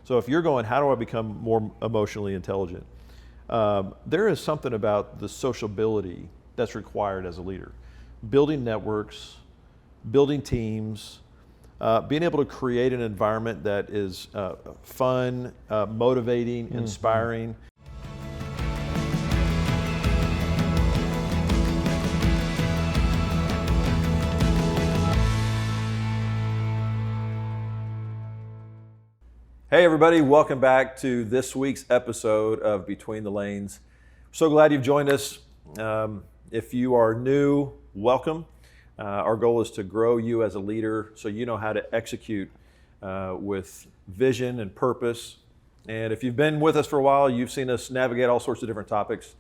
So if you're going, how do I become more emotionally intelligent? There is something about the sociability that's required as a leader. Building networks, building teams, being able to create an environment that is fun, motivating, inspiring. Hey everybody, welcome back to this week's episode of Between the Lanes. So glad you've joined us. If you are new, welcome. Our goal is to grow you as a leader so you know how to execute with vision and purpose. And if you've been with us for a while, you've seen us navigate all sorts of different topics,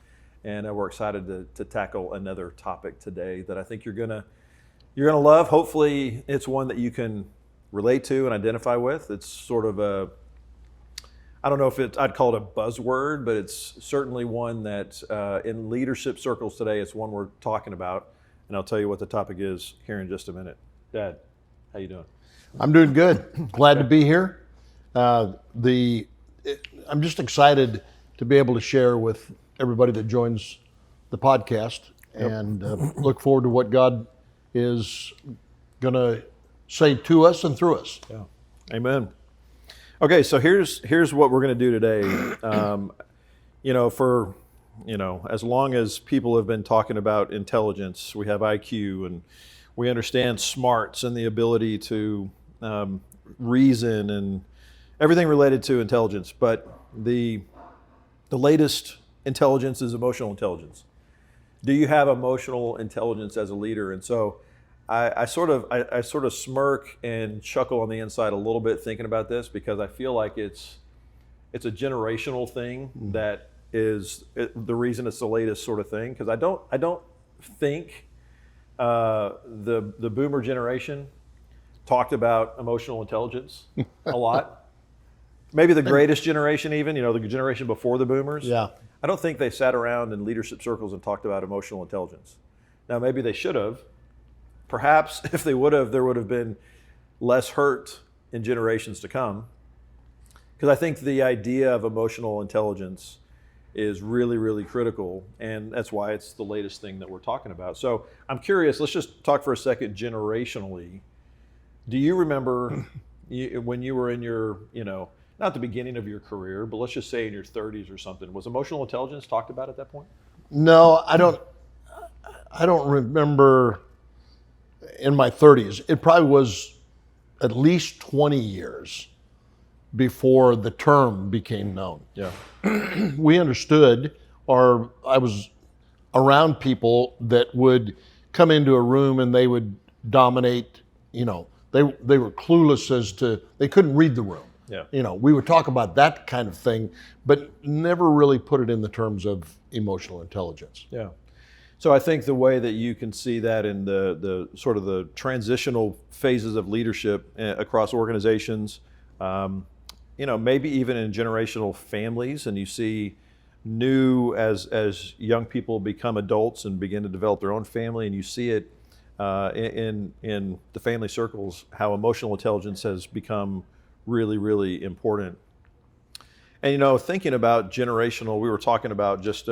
and we're excited to tackle another topic today that I think you're gonna love. Hopefully it's one that you can relate to and identify with. It's sort of I don't know if I'd call it a buzzword, but it's certainly one that in leadership circles today, it's one we're talking about. And I'll tell you what the topic is here in just a minute. Dad, how you doing? I'm doing good. Glad to be here. I'm just excited to be able to share with everybody that joins the podcast, and look forward to what God is going to say to us and through us. Yeah. Amen. Okay, so here's what we're going to do today. As long as people have been talking about intelligence, we have IQ, and we understand smarts and the ability to reason and everything related to intelligence. But the latest intelligence is emotional intelligence. Do you have emotional intelligence as a leader? And so I sort of smirk and chuckle on the inside a little bit thinking about this, because I feel like it's a generational thing that is the reason it's the latest sort of thing. Because I don't think the boomer generation talked about emotional intelligence a lot. Maybe the greatest generation, even the generation before the boomers. Yeah. I don't think they sat around in leadership circles and talked about emotional intelligence. Now maybe they should have. Perhaps if they would have, there would have been less hurt in generations to come. Because I think the idea of emotional intelligence is really, really critical, and that's why it's the latest thing that we're talking about. So I'm curious, let's just talk for a second generationally. Do you remember when you were in your, not the beginning of your career, but let's just say in your 30s or something, was emotional intelligence talked about at that point? No, I don't remember. In my 30s, it probably was at least 20 years before the term became known. Yeah. We understood, or I was around people that would come into a room and they would dominate. They were clueless as to, they couldn't read the room. Yeah. We would talk about that kind of thing, but never really put it in the terms of emotional intelligence. Yeah. So I think the way that you can see that in the sort of the transitional phases of leadership across organizations, maybe even in generational families, and you see as young people become adults and begin to develop their own family, and you see it in the family circles, how emotional intelligence has become really, really important. And thinking about generational, we were talking about just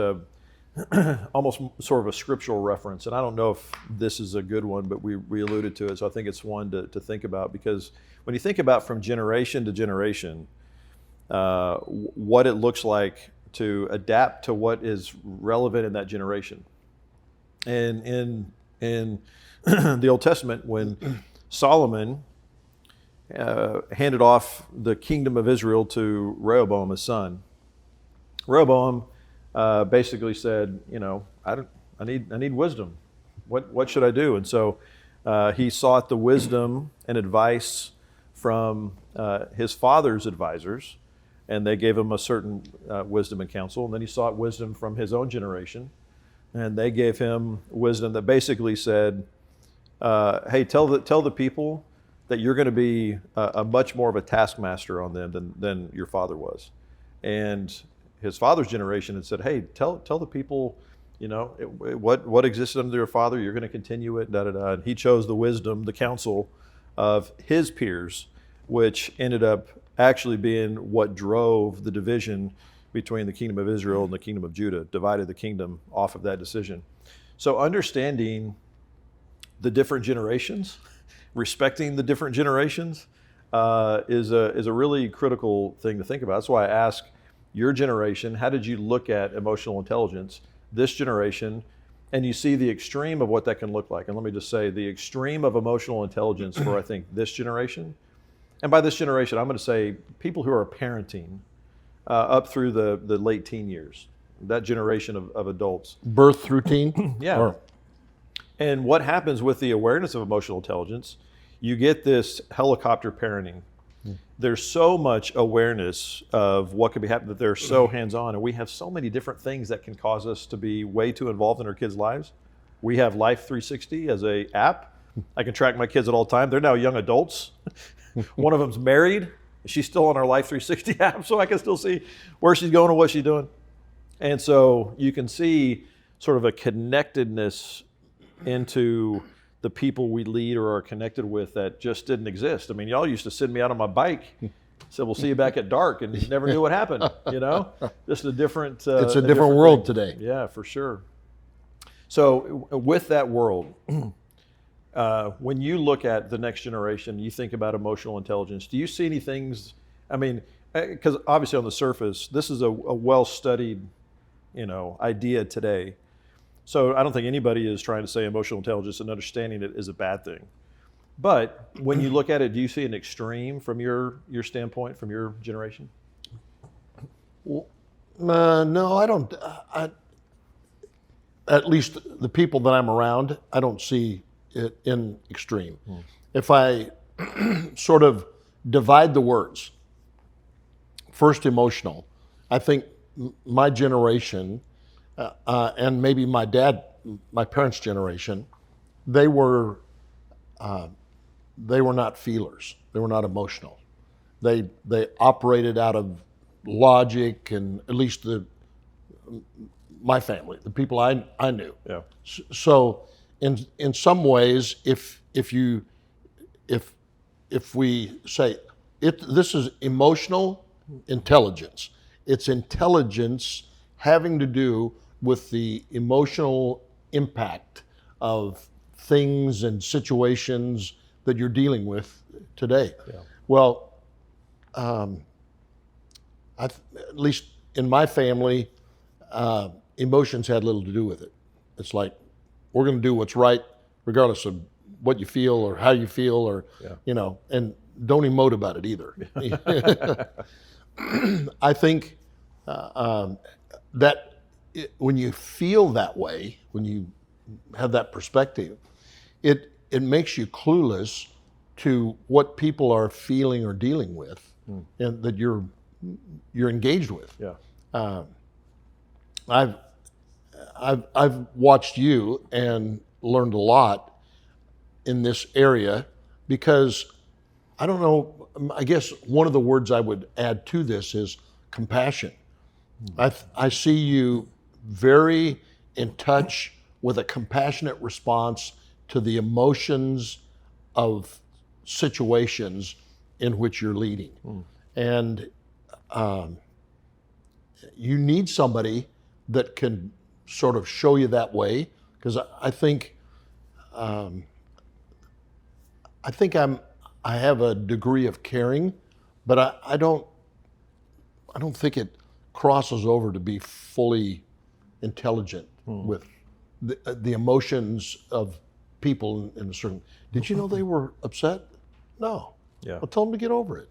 almost sort of a scriptural reference, and I don't know if this is a good one, but we alluded to it, so I think it's one to think about, because when you think about from generation to generation, what it looks like to adapt to what is relevant in that generation. And in the Old Testament, when Solomon handed off the kingdom of Israel to Rehoboam, his son, Rehoboam basically said, I need wisdom. What should I do? And so he sought the wisdom and advice from his father's advisors, and they gave him a certain wisdom and counsel. And then he sought wisdom from his own generation, and they gave him wisdom that basically said, "Hey, tell the people that you're going to be a much more of a taskmaster on them than your father was." And his father's generation had said, "Hey, tell the people, what existed under your father, you're going to continue it, da-da-da." And he chose the wisdom, the counsel of his peers, which ended up actually being what drove the division between the kingdom of Israel and the kingdom of Judah, divided the kingdom off of that decision. So understanding the different generations, respecting the different generations, is a really critical thing to think about. That's why I ask your generation, how did you look at emotional intelligence, this generation, and you see the extreme of what that can look like. And let me just say, the extreme of emotional intelligence for, I think, this generation, and by this generation, I'm going to say people who are parenting up through the late teen years, that generation of adults. Birth through teen? Yeah. And what happens with the awareness of emotional intelligence, you get this helicopter parenting. There's so much awareness of what could be happening that they're so hands-on, and we have so many different things that can cause us to be way too involved in our kids' lives. We have Life 360 as a app. I can track my kids at all time. They're now young adults. One of them's married. She's still on our Life 360 app, so I can still see where she's going and what she's doing. And so you can see sort of a connectedness into the people we lead or are connected with that just didn't exist. I mean, y'all used to send me out on my bike, said, we'll see you back at dark, and you never knew what happened, you know? Just a different... it's a different world today. Yeah, for sure. So with that world, when you look at the next generation, you think about emotional intelligence, do you see any things, I mean, because obviously on the surface, this is a well-studied, idea today. So I don't think anybody is trying to say emotional intelligence and understanding it is a bad thing. But when you look at it, do you see an extreme from your standpoint, from your generation? No, I don't. At least the people that I'm around, I don't see it in extreme. If I sort of divide the words, first emotional, I think my generation, and maybe my parents' generation, they were not feelers. They were not emotional. They operated out of logic, and at least my family, the people I knew. Yeah. So in some ways, if we say this is emotional intelligence, it's intelligence having to do with the emotional impact of things and situations that you're dealing with today. Yeah. Well, at least in my family, emotions had little to do with it. It's like, we're going to do what's right, regardless of what you feel or how you feel, or and don't emote about it either. I think that when you feel that way, when you have that perspective, it makes you clueless to what people are feeling or dealing with, and that you're engaged with. Yeah. I've watched you and learned a lot in this area, because I don't know, I guess one of the words I would add to this is compassion. I see you very in touch with a compassionate response to the emotions of situations in which you're leading. And you need somebody that can sort of show you that way, because I think I have a degree of caring, but I don't think it crosses over to be fully intelligent with the emotions of people in a certain. Did you know they were upset? No. Yeah. Well, tell them to get over it.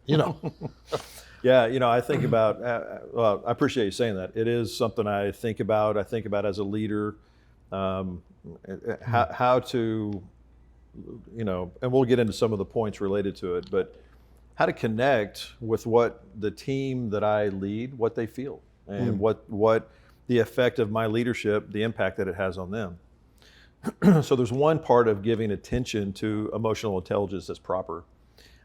Yeah, I think about, well, I appreciate you saying that. It is something I think about as a leader, how to, and we'll get into some of the points related to it, but how to connect with what the team that I lead, what they feel, and what the effect of my leadership, the impact that it has on them. So there's one part of giving attention to emotional intelligence that's proper.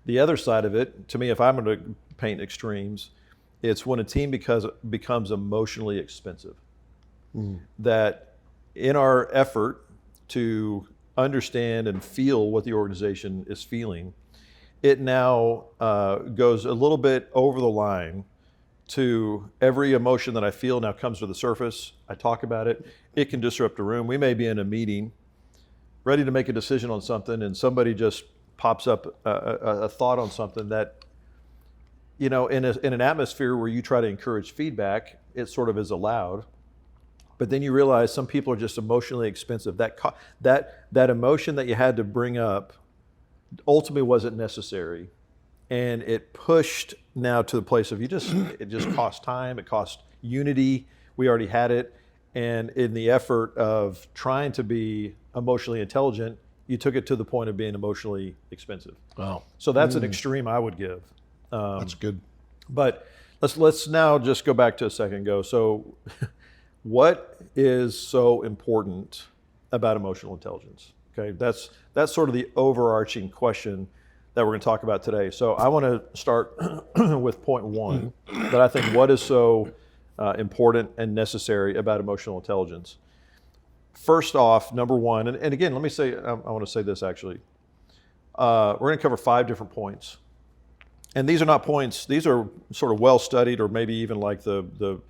The other side of it, to me, if I'm going to paint extremes, it's when a team becomes emotionally expensive. That in our effort to understand and feel what the organization is feeling, it now goes a little bit over the line to every emotion that I feel now comes to the surface. I talk about it. It can disrupt a room. We may be in a meeting, ready to make a decision on something, and somebody just pops up a thought on something that, in an atmosphere where you try to encourage feedback, it sort of is allowed. But then you realize some people are just emotionally expensive. That emotion that you had to bring up ultimately wasn't necessary. And it pushed now to the place of it just cost time, it cost unity. We already had it. And in the effort of trying to be emotionally intelligent, you took it to the point of being emotionally expensive. Wow. So that's an extreme I would give. That's good. But let's now just go back to a second ago. So what is so important about emotional intelligence? Okay, that's sort of the overarching question that we're going to talk about today. So I want to start with point one, that I think what is so important and necessary about emotional intelligence. First off, number one, and again, let me say, I want to say this actually. We're going to cover 5 different points. And these are not points, these are sort of well studied, or maybe even like the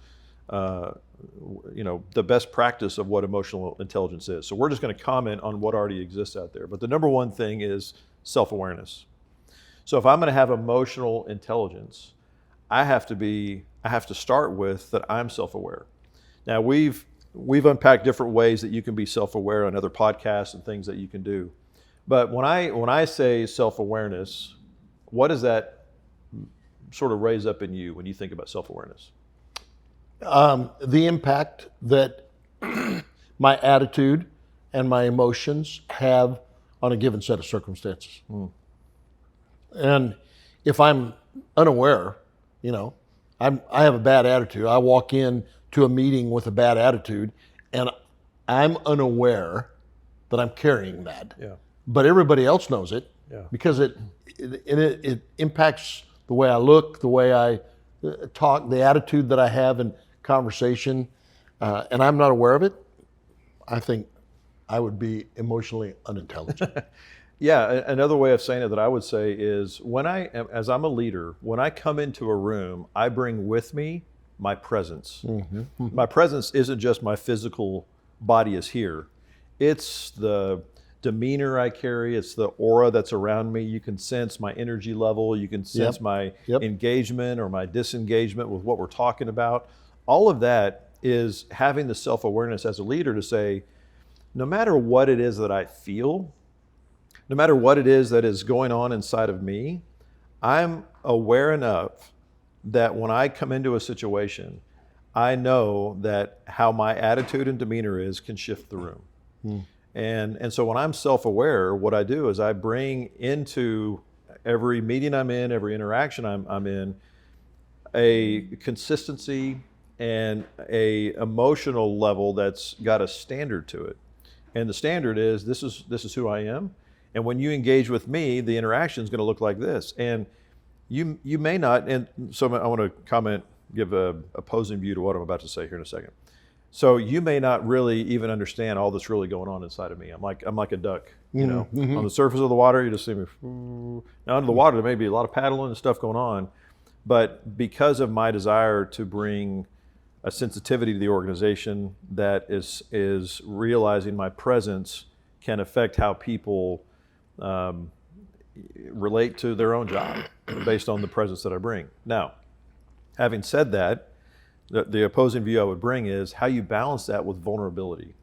best practice of what emotional intelligence is. So we're just going to comment on what already exists out there. But the number one thing is self-awareness. So if I'm going to have emotional intelligence, I have to start with that I'm self-aware. Now we've unpacked different ways that you can be self-aware on other podcasts and things that you can do. But when I say self-awareness, what does that sort of raise up in you when you think about self-awareness? The impact that my attitude and my emotions have on a given set of circumstances. And if I'm unaware, I have a bad attitude. I walk in to a meeting with a bad attitude, and I'm unaware that I'm carrying that. Yeah. But everybody else knows it, because it impacts the way I look, the way I talk, the attitude that I have in conversation, and I'm not aware of it. I think I would be emotionally unintelligent. Yeah, another way of saying it that I would say is as I'm a leader, when I come into a room, I bring with me my presence. Mm-hmm. My presence isn't just my physical body is here. It's the demeanor I carry. It's the aura that's around me. You can sense my energy level. You can sense my engagement or my disengagement with what we're talking about. All of that is having the self-awareness as a leader to say, no matter what it is that I feel, no matter what it is that is going on inside of me, I'm aware enough that when I come into a situation, I know that how my attitude and demeanor can shift the room. And so when I'm self-aware, what I do is I bring into every meeting I'm in, every interaction I'm in, a consistency and a emotional level that's got a standard to it. And the standard is this is who I am. And when you engage with me, the interaction is going to look like this. And you may not, and so I want to give a opposing view to what I'm about to say here in a second. So you may not really even understand all that's really going on inside of me. I'm like a duck, Mm-hmm. On the surface of the water, you just see me. Now under the water, there may be a lot of paddling and stuff going on, but because of my desire to bring a sensitivity to the organization that is realizing my presence can affect how people relate to their own job based on the presence that I bring. Now, having said that, the opposing view I would bring is how you balance that with vulnerability.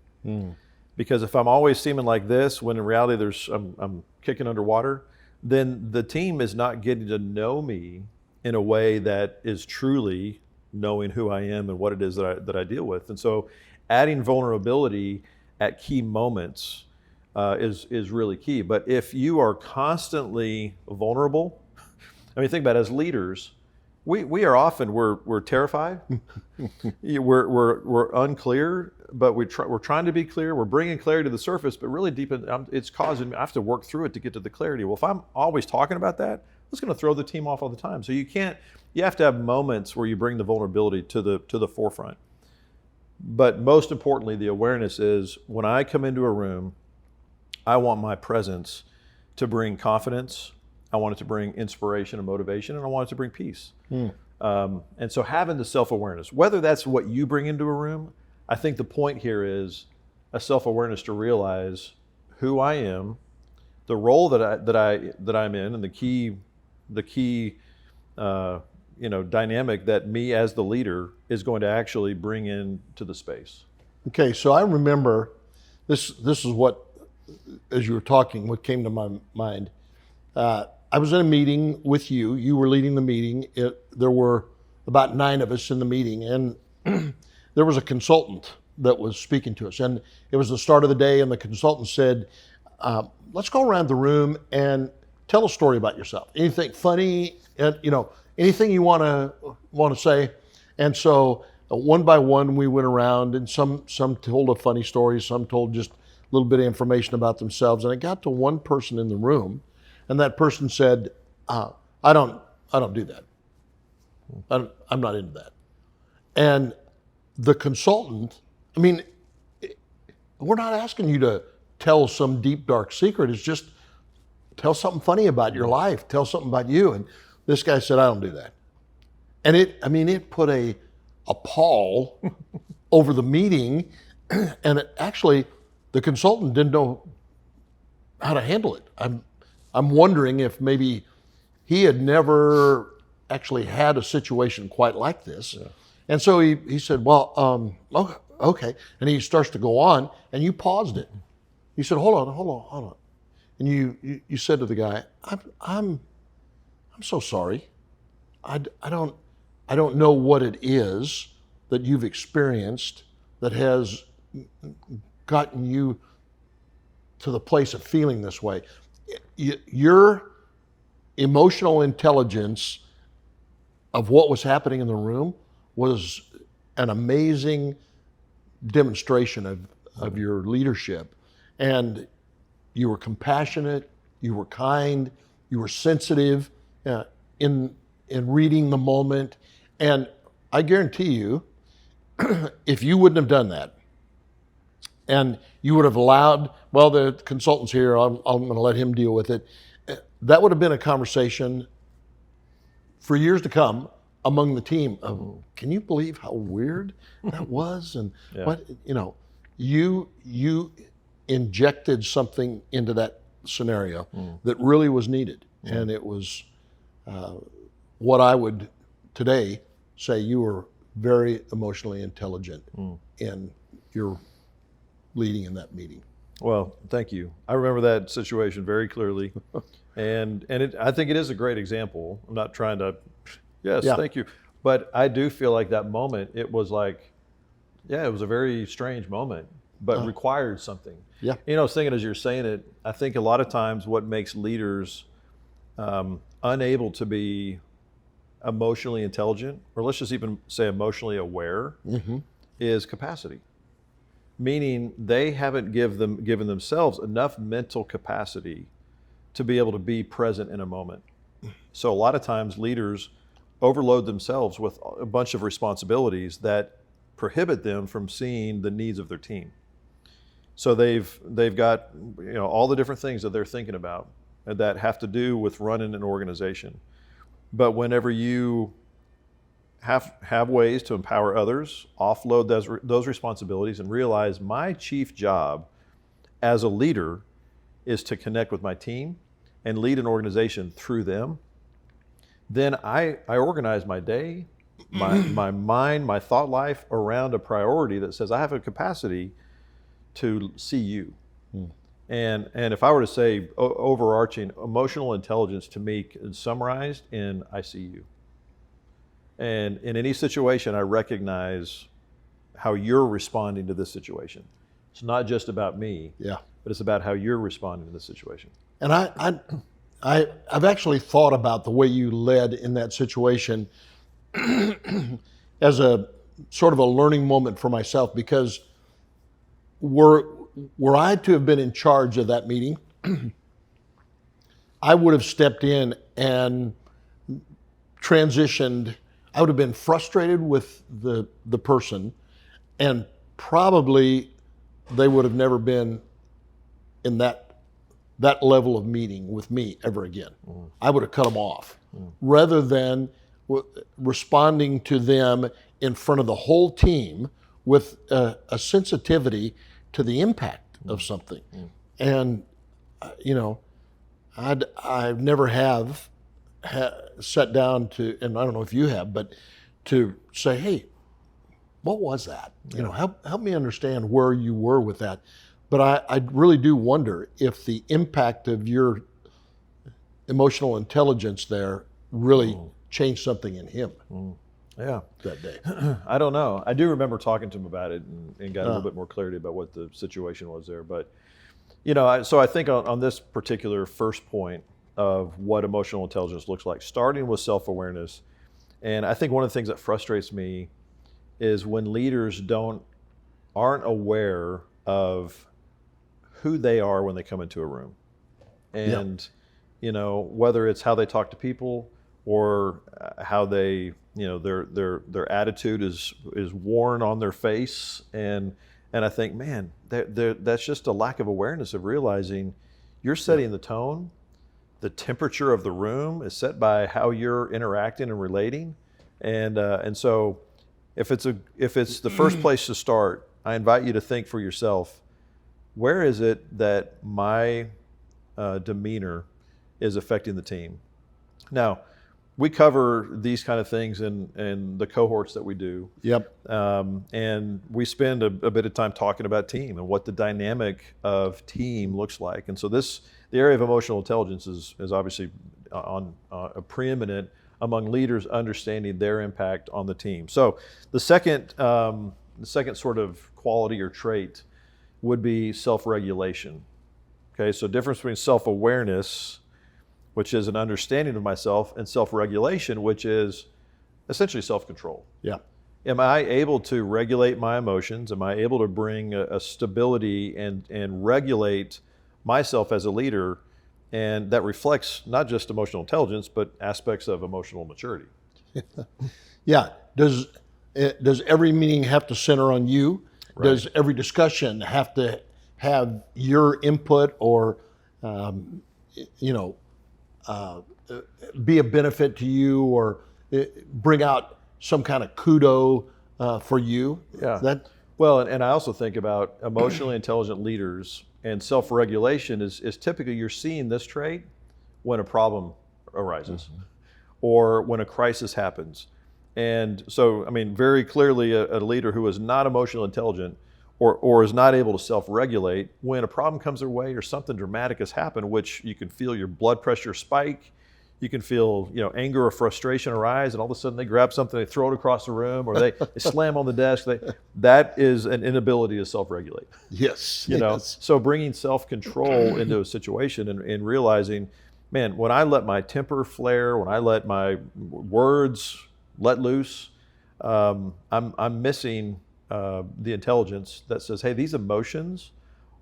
Because if I'm always seeming like this, when in reality I'm kicking underwater, then the team is not getting to know me in a way that is truly knowing who I am and what it is that I deal with. And so adding vulnerability at key moments is really key. But if you are constantly vulnerable, I mean, think about it, as leaders, we are often, we're terrified, we're unclear, but we're trying to be clear. We're bringing clarity to the surface, but really deep it's causing me, I have to work through it to get to the clarity. Well, if I'm always talking about that, it's going to throw the team off all the time. So you have to have moments where you bring the vulnerability to the forefront. But most importantly, the awareness is when I come into a room, I want my presence to bring confidence I want it to bring inspiration and motivation, and I want it to bring peace. And so having the self-awareness, whether that's what you bring into a room, I think the point here is a self-awareness to realize who I am, the role that I'm in, and the key dynamic that me as the leader is going to actually bring into the space. Okay, so I remember this is what, as you were talking, what came to my mind. I was in a meeting with you. You were leading the meeting. There were about 9 of us in the meeting, and there was a consultant that was speaking to us. And it was the start of the day, and the consultant said, let's go around the room and tell a story about yourself. Anything funny, anything you want to say. And so one by one, we went around, and some told a funny story, some told just a little bit of information about themselves. And it got to one person in the room, and that person said, I don't do that. I'm not into that. And the consultant, we're not asking you to tell some deep, dark secret. It's just tell something funny about your life. Tell something about you. And this guy said, I don't do that. And it put a pall over the meeting. And the consultant didn't know how to handle it. I'm wondering if maybe he had never actually had a situation quite like this. Yeah. And so he said, well, okay. And he starts to go on, and you paused it. You said, hold on. And you said to the guy, I'm so sorry. I don't know what it is that you've experienced that has gotten you to the place of feeling this way. Your emotional intelligence of what was happening in the room was an amazing demonstration of your leadership. And you were compassionate, you were kind, you were sensitive in reading the moment. And I guarantee you, if you wouldn't have done that, and you would have allowed, well, the consultant's here, I'm going to let him deal with it, that would have been a conversation for years to come among the team of, can you believe how weird that was? And you injected something into that scenario that really was needed. And it was what I would today say you were very emotionally intelligent in your leading in that meeting. Well, thank you. I remember that situation very clearly. And I think it is a great example. I'm not trying to, thank you. But I do feel like that moment, it was like, it was a very strange moment, but required something. Yeah. I was thinking as you're saying it, I think a lot of times what makes leaders unable to be emotionally intelligent, or let's just even say emotionally aware, is capacity. Meaning they haven't given themselves enough mental capacity to be able to be present in a moment. So a lot of times leaders overload themselves with a bunch of responsibilities that prohibit them from seeing the needs of their team. So they've got all the different things that they're thinking about that have to do with running an organization. But whenever you have ways to empower others, offload those responsibilities, and realize my chief job as a leader is to connect with my team and lead an organization through them, then I organize my day, my mind, my thought life around a priority that says I have a capacity to see you. And if I were to say overarching, emotional intelligence to me is summarized in I see you. And in any situation, I recognize how you're responding to this situation. It's not just about me, but it's about how you're responding to this situation. And I've actually thought about the way you led in that situation as a sort of a learning moment for myself, because were I to have been in charge of that meeting, I would have stepped in and transitioned. I would have been frustrated with the person, and probably they would have never been in that that level of meeting with me ever again. I would have cut them off rather than responding to them in front of the whole team with a sensitivity to the impact of something. And, I've never sat down to, and I don't know if you have, but to say, hey, what was that? Help me understand where you were with that. But I really do wonder if the impact of your emotional intelligence there really changed something in him Yeah. that day. I don't know. I do remember talking to him about it and got a little bit more clarity about what the situation was there. But, so I think on this particular first point of what emotional intelligence looks like, starting with self-awareness, and I think one of the things that frustrates me is when leaders aren't aware of who they are when they come into a room. And, whether it's how they talk to people or how they, their attitude is worn on their face. And I think, man, that's just a lack of awareness of realizing you're setting the tone. The temperature of the room is set by how you're interacting and relating. And so if it's the first place to start, I invite you to think for yourself, where is it that my demeanor is affecting the team? Now, we cover these kind of things in the cohorts that we do. Yep. And we spend a bit of time talking about team and what the dynamic of team looks like. And so the area of emotional intelligence is obviously a preeminent among leaders understanding their impact on the team. So the second sort of quality or trait would be self-regulation. Okay, so difference between self-awareness, which is an understanding of myself, and self-regulation, which is essentially self-control. Yeah. Am I able to regulate my emotions? Am I able to bring a stability and regulate myself as a leader? And that reflects not just emotional intelligence, but aspects of emotional maturity. Yeah. Does every meeting have to center on you? Right. Does every discussion have to have your input or, be a benefit to you or bring out some kind of kudo for you? Yeah. Well, and I also think about emotionally intelligent leaders, and self-regulation is typically you're seeing this trait when a problem arises or when a crisis happens. And so, I mean, very clearly a leader who is not emotionally intelligent or is not able to self-regulate, when a problem comes their way or something dramatic has happened, which you can feel your blood pressure spike, you can feel anger or frustration arise, and all of a sudden they grab something, they throw it across the room, or they slam on the desk. That is an inability to self-regulate. Yes. Yes. So bringing self-control into a situation and realizing, man, when I let my temper flare, when I let my words let loose, I'm missing the intelligence that says, hey, these emotions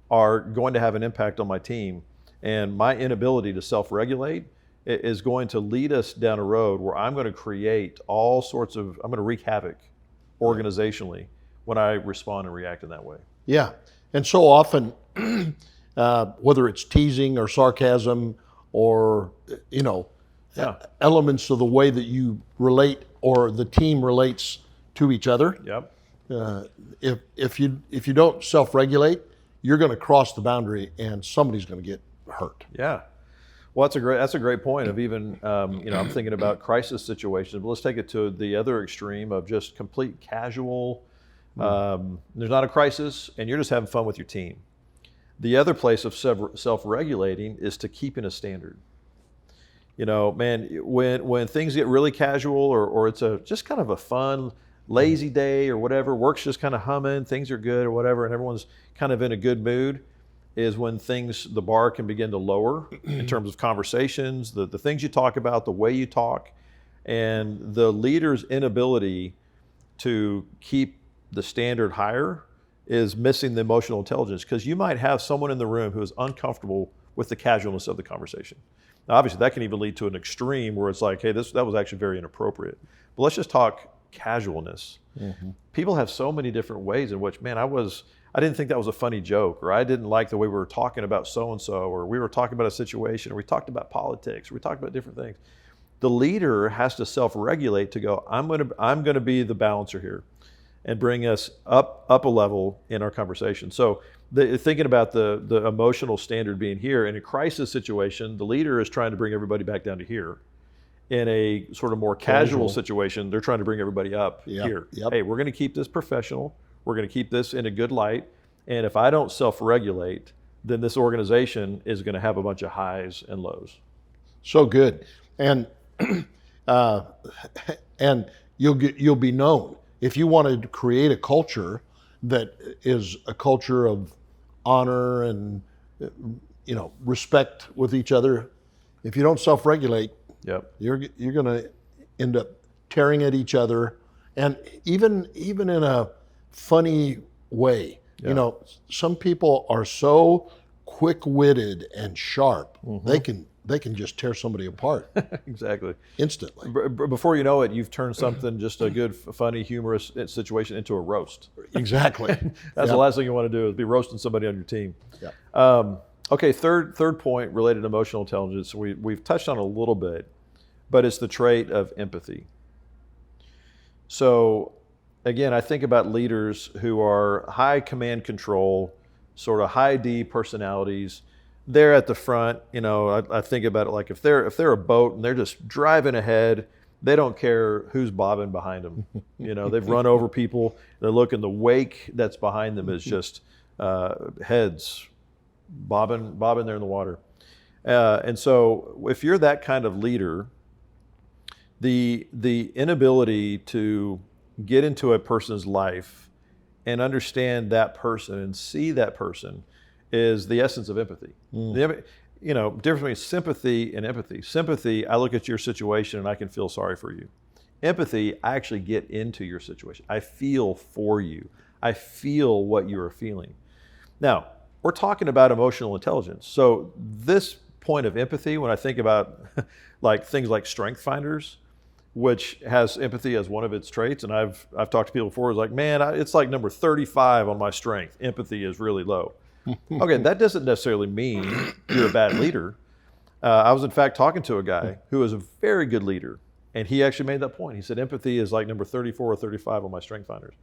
are going to have an impact on my team, and my inability to self-regulate is going to lead us down a road where I'm going to create I'm going to wreak havoc organizationally when I respond and react in that way. Yeah. And so often, whether it's teasing or sarcasm or, elements of the way that you relate or the team relates to each other. Yep. If you don't self-regulate, you're going to cross the boundary and somebody's going to get hurt. Yeah. Well, that's a great point of even, I'm thinking about crisis situations, but let's take it to the other extreme of just complete casual, there's not a crisis and you're just having fun with your team. The other place of self-regulating is to keeping a standard. Man, when things get really casual or it's just kind of a fun, lazy day or whatever, work's just kind of humming, things are good or whatever, and everyone's kind of in a good mood, is when the bar can begin to lower in terms of conversations, the things you talk about, the way you talk, and the leader's inability to keep the standard higher is missing the emotional intelligence, because you might have someone in the room who is uncomfortable with the casualness of the conversation. Now, obviously, that can even lead to an extreme where it's like, hey, that was actually very inappropriate. But let's just talk casualness. People have so many different ways in which, man, I didn't think that was a funny joke, or I didn't like the way we were talking about so-and-so, or we were talking about a situation, or we talked about politics, or we talked about different things. The leader has to self-regulate to go, I'm going to be the balancer here and bring us up a level in our conversation. So thinking about the emotional standard being here, in a crisis situation, the leader is trying to bring everybody back down to here. In a sort of more casual situation, they're trying to bring everybody up here. Yep. Hey, we're going to keep this professional. We're going to keep this in a good light. And if I don't self-regulate, then this organization is going to have a bunch of highs and lows. So good. And and you'll be known. If you want to create a culture that is a culture of honor and respect with each other, if you don't self-regulate, you're going to end up tearing at each other, and even in a funny way. Some people are so quick-witted and sharp, they can just tear somebody apart. Exactly. Instantly. Before you know it, you've turned something, just a good, funny, humorous situation, into a roast. Exactly. That's the last thing you want to do, is be roasting somebody on your team. Okay, third point related to emotional intelligence, we've touched on a little bit, but it's the trait of empathy. So again, I think about leaders who are high command control, sort of high D personalities. They're at the front. I think about it like if they're a boat and they're just driving ahead, they don't care who's bobbing behind them. They've run over people. They're looking, the wake that's behind them is just heads bobbing there in the water. And so if you're that kind of leader, the inability to get into a person's life and understand that person and see that person is the essence of empathy. The difference between sympathy and empathy. Sympathy, I look at your situation and I can feel sorry for you. Empathy, I actually get into your situation. I feel for you. I feel what you are feeling. Now, we're talking about emotional intelligence. So this point of empathy, when I think about things like Strength Finders, which has empathy as one of its traits, and I've talked to people before, it's like, man, it's like number 35 on my strength. Empathy is really low. Okay, that doesn't necessarily mean you're a bad leader. I was in fact talking to a guy who is a very good leader, and he actually made that point. He said empathy is like number 34 or 35 on my Strength Finders.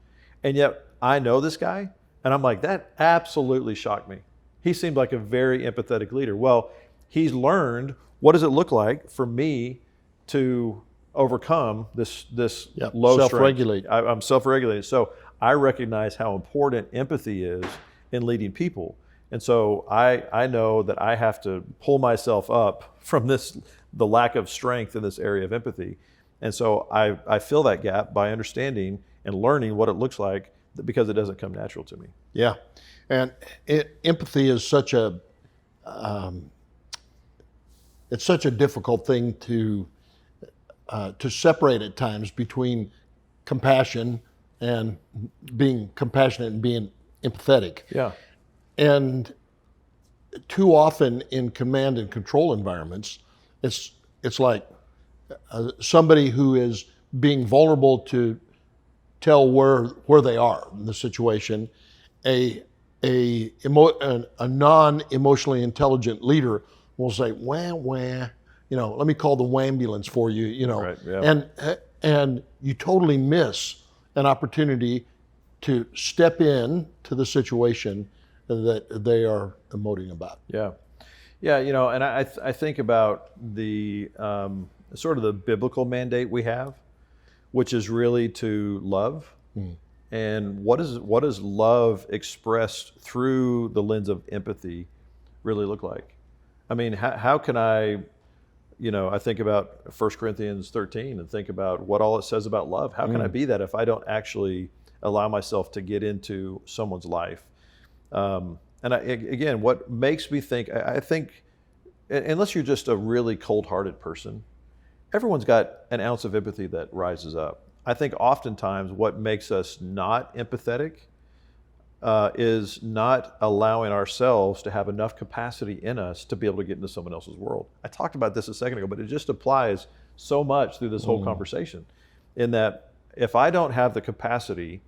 And yet I know this guy, and I'm like, that absolutely shocked me. He seemed like a very empathetic leader. Well, he's learned, what does it look like for me to overcome this low self-regulate. strength? I'm self-regulated. So I recognize how important empathy is in leading people. And so I know that I have to pull myself up from the lack of strength in this area of empathy. And so I fill that gap by understanding and learning what it looks like, because it doesn't come natural to me. Yeah. And empathy is such a difficult thing to separate at times between compassion and being compassionate and being empathetic. Yeah. And too often in command and control environments, it's like somebody who is being vulnerable to tell where they are in the situation. A non-emotionally intelligent leader will say, wah, wah, let me call the wambulance for you, Right, yeah. And you totally miss an opportunity to step in to the situation that they are emoting about. Yeah. Yeah, and I think about the sort of the biblical mandate we have, which is really to love. And what does love expressed through the lens of empathy really look like? I mean, how can I think about 1 Corinthians 13 and think about what all it says about love. How can I be that if I don't actually allow myself to get into someone's life? Again, what makes me think, I think, unless you're just a really cold-hearted person, everyone's got an ounce of empathy that rises up. I think oftentimes what makes us not empathetic is not allowing ourselves to have enough capacity in us to be able to get into someone else's world. I talked about this a second ago, but it just applies so much through this whole conversation, in that if I don't have the capacity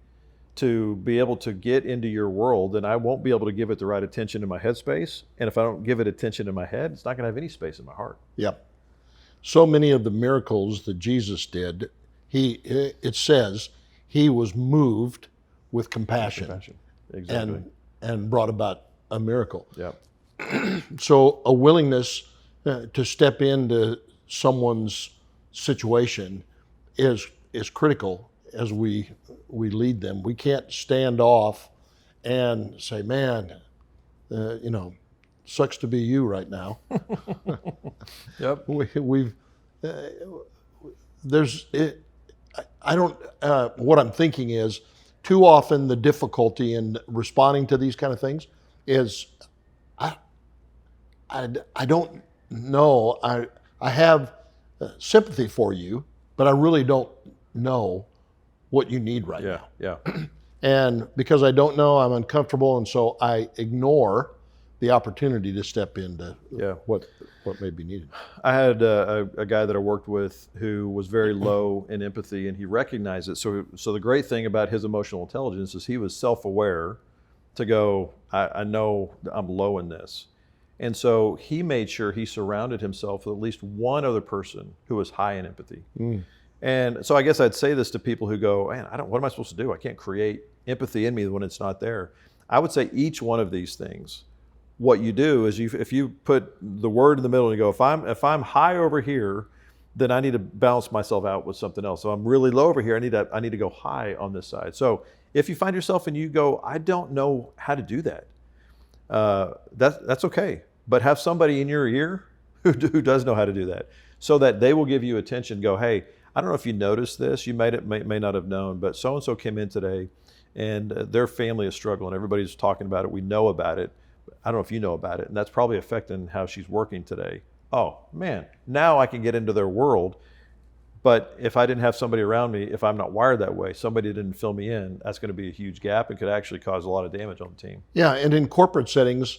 to be able to get into your world, then I won't be able to give it the right attention in my headspace. And if I don't give it attention in my head, it's not going to have any space in my heart. Yep. So many of the miracles that Jesus did, it says he was moved with compassion, Exactly. and brought about a miracle. Yep. So a willingness to step into someone's situation is critical as we lead them. We can't stand off and say, "Man, sucks to be you right now." Yep. We've there's it, I don't. What I'm thinking is, too often the difficulty in responding to these kind of things is, I don't know. I have sympathy for you, but I really don't know what you need right now. Yeah. And because I don't know, I'm uncomfortable, and so I ignore the opportunity to step into what may be needed. I had a guy that I worked with who was very low in empathy, and he recognized it. So the great thing about his emotional intelligence is he was self-aware to go, I know I'm low in this. And so he made sure he surrounded himself with at least one other person who was high in empathy. And so I guess I'd say this to people who go, man, what am I supposed to do? I can't create empathy in me when it's not there. I would say each one of these things, what you do is if you put the word in the middle and you go, if I'm high over here, then I need to balance myself out with something else. So I'm really low over here. I need to go high on this side. So if you find yourself and you go, I don't know how to do that, that's okay. But have somebody in your ear who does know how to do that, so that they will give you attention. Go, hey, I don't know if you noticed this. You may not have known, but so and so came in today, and their family is struggling. Everybody's talking about it. We know about it. I don't know if you know about it, and that's probably affecting how she's working today. Oh man, now I can get into their world. But if I didn't have somebody around me, if I'm not wired that way, somebody didn't fill me in, that's going to be a huge gap and could actually cause a lot of damage on the team. Yeah, and in corporate settings,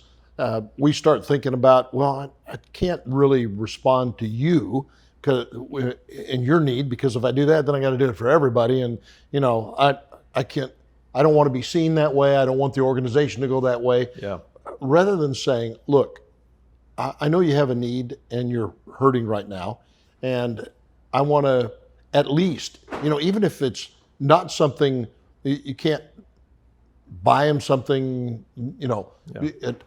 we start thinking about, well, I can't really respond to you in your need, because if I do that, then I got to do it for everybody. And I can't. I don't want to be seen that way. I don't want the organization to go that way. Yeah. Rather than saying, look, I know you have a need and you're hurting right now, and I want to at least, even if it's not something you can't buy them something,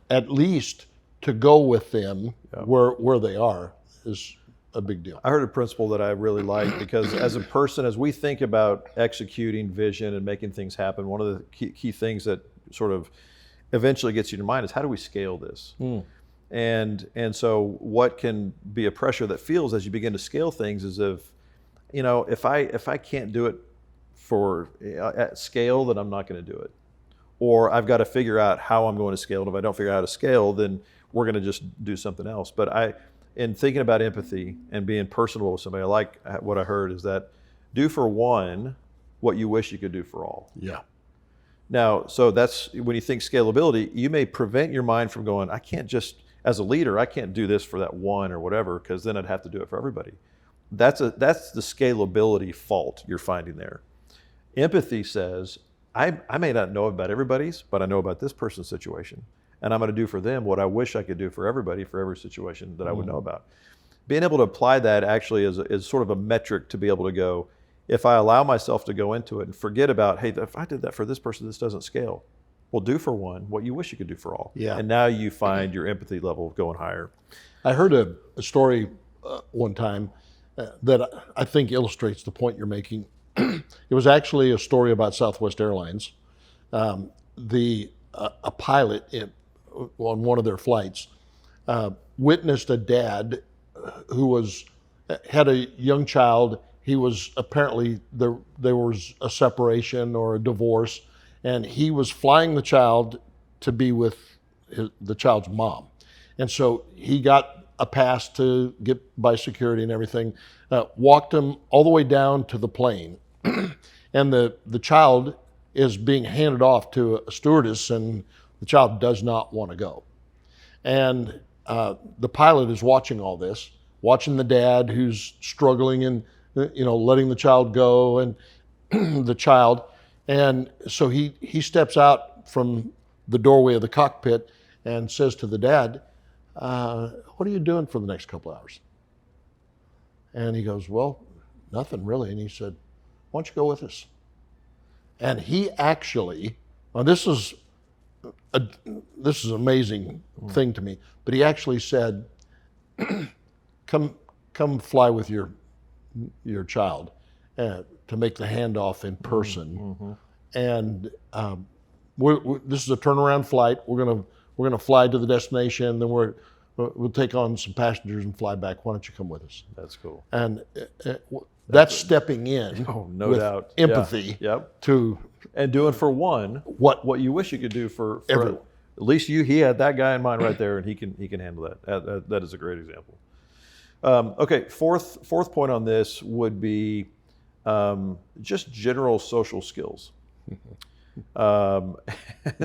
at least to go with them where they are is a big deal. I heard a principle that I really like, because as a person, as we think about executing vision and making things happen, one of the key things that sort of eventually gets you to mind is, how do we scale this? And so what can be a pressure that feels as you begin to scale things is if I can't do it at scale, then I'm not going to do it. Or I've got to figure out how I'm going to scale. And if I don't figure out how to scale, then we're going to just do something else. But in thinking about empathy and being personable with somebody, I like what I heard is that do for one what you wish you could do for all. Yeah. Now, so that's when you think scalability, you may prevent your mind from going, I can't just, as a leader, I can't do this for that one or whatever, because then I'd have to do it for everybody. That's the scalability fault you're finding there. Empathy says, I may not know about everybody's, but I know about this person's situation. And I'm going to do for them what I wish I could do for everybody, for every situation that I would know about. Being able to apply that actually is sort of a metric to be able to go, if I allow myself to go into it and forget about, hey, if I did that for this person, this doesn't scale. Well, do for one what you wish you could do for all. Yeah. And now you find your empathy level going higher. I heard a story one time that I think illustrates the point you're making. It was actually a story about Southwest Airlines. A pilot on one of their flights witnessed a dad who had a young child. He was apparently, there was a separation or a divorce, and he was flying the child to be with the child's mom. And so he got a pass to get by security and everything, walked him all the way down to the plane. And the child is being handed off to a stewardess, and the child does not want to go. And the pilot is watching all this, watching the dad who's struggling and letting the child go. And the child. And so he steps out from the doorway of the cockpit and says to the dad, what are you doing for the next couple hours? And he goes, well, nothing really. And he said, why don't you go with us? And he actually, now this is an amazing thing to me, but he actually said, come fly with your child to make the handoff in person. And this is a turnaround flight. We're gonna fly to the destination, then we'll take on some passengers and fly back. Why don't you come with us? That's cool. And that's stepping in no with doubt. empathy to and doing for one what you wish you could do for everyone. At least he had that guy in mind right there, and he can handle that. That is a great example. Okay, fourth point on this would be just general social skills. And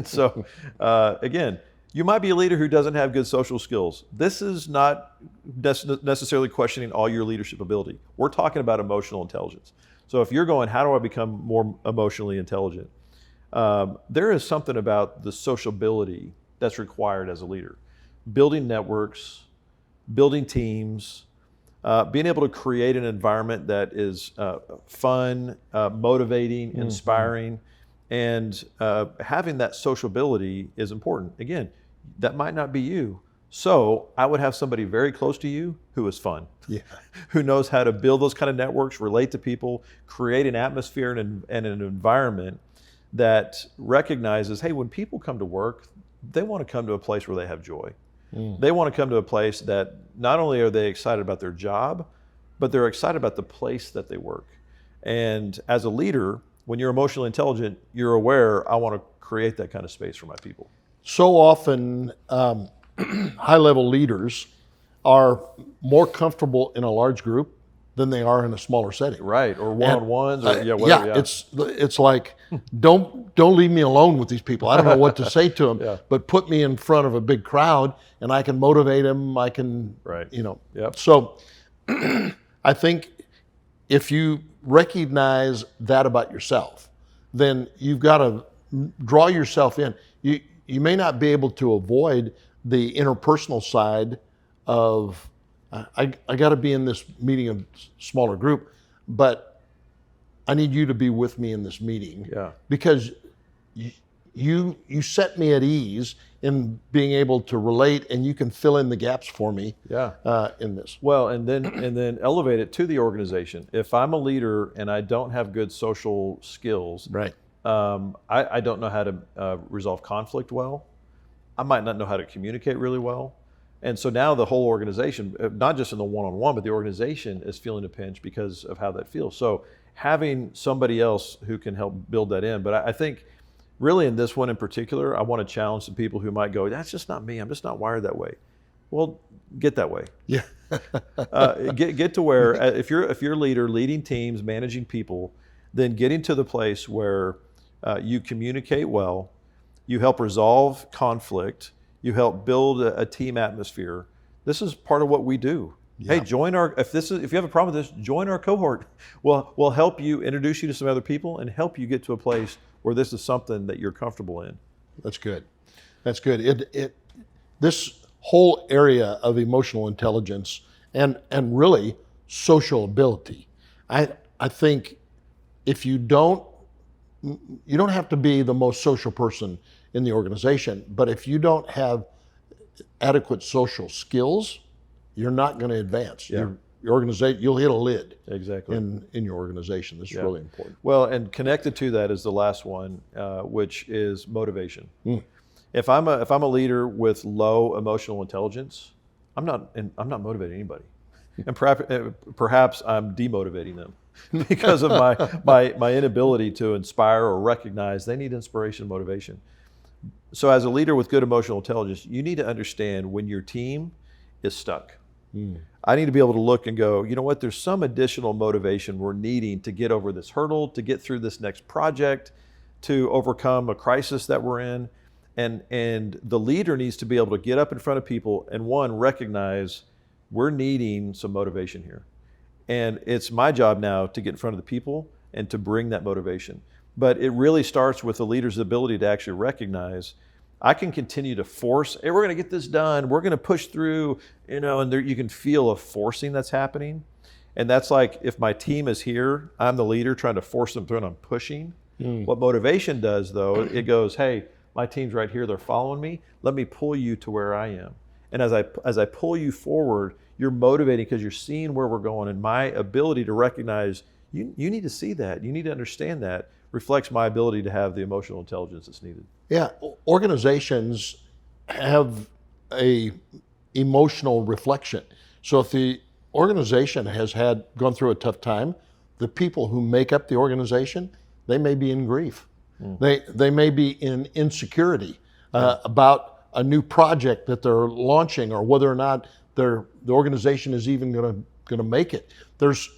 so again, you might be a leader who doesn't have good social skills. This is not necessarily questioning all your leadership ability. We're talking about emotional intelligence. So if you're going, how do I become more emotionally intelligent? There is something about the sociability that's required as a leader. Building networks, building teams, being able to create an environment that is fun, motivating, inspiring, and having that sociability is important. Again, that might not be you. So I would have somebody very close to you who is fun, who knows how to build those kind of networks, relate to people, create an atmosphere and an environment that recognizes, hey, when people come to work, they want to come to a place where they have joy. They want to come to a place that not only are they excited about their job, but they're excited about the place that they work. And as a leader, when you're emotionally intelligent, you're aware, I want to create that kind of space for my people. So often, high-level leaders are more comfortable in a large group than they are in a smaller setting. Right, or one-on-ones, or whatever. It's like, don't leave me alone with these people. I don't know what to say to them, but put me in front of a big crowd, and I can motivate them. I can, So, I think if you recognize that about yourself, then you've got to draw yourself in. You may not be able to avoid the interpersonal side of, I got to be in this meeting of smaller group, but I need you to be with me in this meeting because you set me at ease in being able to relate, and you can fill in the gaps for me in this. Well, and then elevate it to the organization. If I'm a leader and I don't have good social skills, I don't know how to resolve conflict well. I might not know how to communicate really well. And so now the whole organization, not just in the one-on-one, but the organization is feeling a pinch because of how that feels. So having somebody else who can help build that in. But I think really in this one in particular, I want to challenge some people who might go, that's just not me. I'm just not wired that way. Well, get that way. Yeah. Get to where if you're a leader, leading teams, managing people, then getting to the place where you communicate well, you help resolve conflict, you help build a team atmosphere. This is part of what we do. Hey, join our. If you have a problem with this, join our cohort. We'll help you, introduce you to some other people, and help you get to a place where this is something that you're comfortable in. That's good. That's good. This whole area of emotional intelligence and really social ability. I think if you don't have to be the most social person in the organization, but if you don't have adequate social skills, you're not going to advance. Your organization, you'll hit a lid. Exactly. In your organization. This is really important. Well, and connected to that is the last one, which is motivation. If I'm a leader with low emotional intelligence, I'm not motivating anybody, and perhaps I'm demotivating them because of my inability to inspire or recognize they need inspiration and motivation. So as a leader with good emotional intelligence, you need to understand when your team is stuck. I need to be able to look and go, you know what, there's some additional motivation we're needing to get over this hurdle, to get through this next project, to overcome a crisis that we're in. And the leader needs to be able to get up in front of people and recognize we're needing some motivation here. And it's my job now to get in front of the people and to bring that motivation. But it really starts with the leader's ability to actually recognize, I can continue to force, hey, we're going to get this done, we're going to push through, and there, you can feel a forcing that's happening. And that's like, if my team is here, I'm the leader trying to force them through and I'm pushing. What motivation does, though, it goes, hey, my team's right here, they're following me, let me pull you to where I am. And as I pull you forward, you're motivating because you're seeing where we're going, and my ability to recognize, you need to see that, you need to understand that, reflects my ability to have the emotional intelligence that's needed. Yeah, organizations have a emotional reflection. So if the organization has gone through a tough time, the people who make up the organization, they may be in grief. They may be in insecurity about a new project that they're launching, or whether or not the organization is even going to make it. There's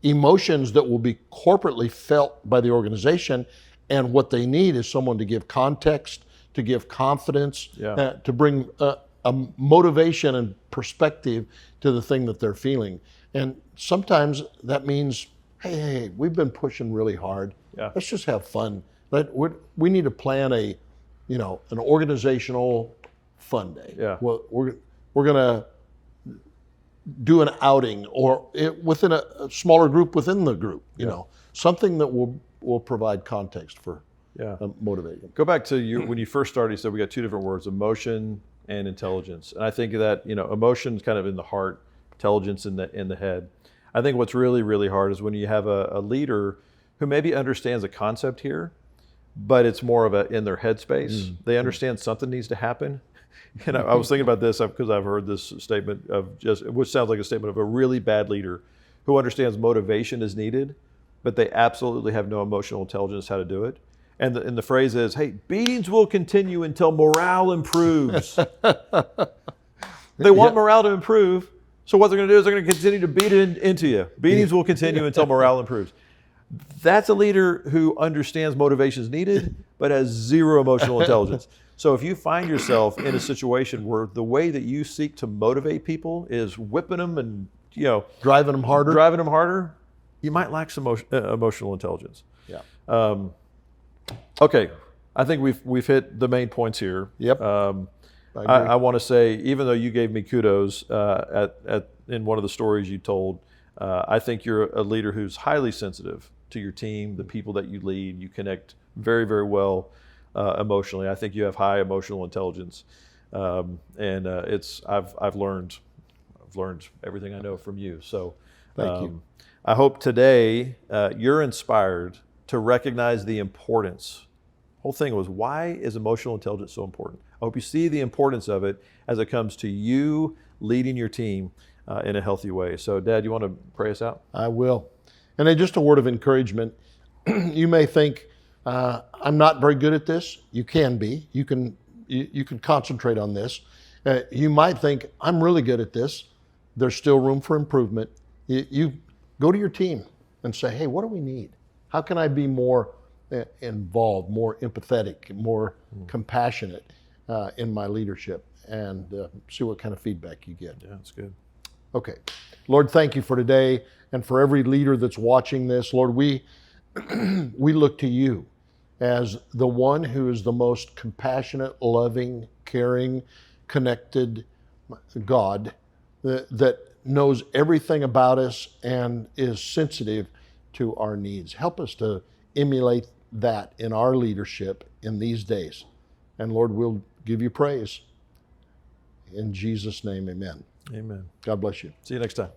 emotions that will be corporately felt by the organization, and what they need is someone to give context, to give confidence, to bring a motivation and perspective to the thing that they're feeling. And sometimes that means, hey, we've been pushing really hard. Let's just have fun. We need to plan an organizational fun day. We're going to do an outing, or within a smaller group within the group. Something that will provide context for motivating. Go back to when you first started. You said we got two different words: emotion and intelligence. And I think that emotion is kind of in the heart, intelligence in the head. I think what's really, really hard is when you have a leader who maybe understands a concept here, but it's more of in their headspace. They understand something needs to happen. And I was thinking about this because I've heard this statement which sounds like a statement of a really bad leader who understands motivation is needed, but they absolutely have no emotional intelligence how to do it. And the phrase is, hey, beatings will continue until morale improves. They want morale to improve, so what they're going to do is they're going to continue to beat it into you. Beatings will continue until morale improves. That's a leader who understands motivation is needed, but has zero emotional intelligence. So if you find yourself in a situation where the way that you seek to motivate people is whipping them and driving them harder, you might lack some emotional intelligence. Okay, I think we've hit the main points here. I want to say, even though you gave me kudos in one of the stories you told, I think you're a leader who's highly sensitive to your team, the people that you lead. You connect very, very well emotionally. I think you have high emotional intelligence, and I've learned everything I know from you. So thank you. I hope today you're inspired to recognize the importance. The whole thing was, why is emotional intelligence so important? I hope you see the importance of it as it comes to you leading your team in a healthy way. So, Dad, you want to pray us out? I will. And then just a word of encouragement. You may think, I'm not very good at this. You can be. You can concentrate on this. You might think, I'm really good at this. There's still room for improvement. You go to your team and say, hey, what do we need? How can I be more involved, more empathetic, more compassionate in my leadership? And see what kind of feedback you get. Yeah, that's good. Okay. Lord, thank you for today and for every leader that's watching this. Lord, we look to you as the one who is the most compassionate, loving, caring, connected God that knows everything about us and is sensitive to our needs. Help us to emulate that in our leadership in these days. And Lord, we'll give you praise. In Jesus' name, amen. Amen. God bless you. See you next time.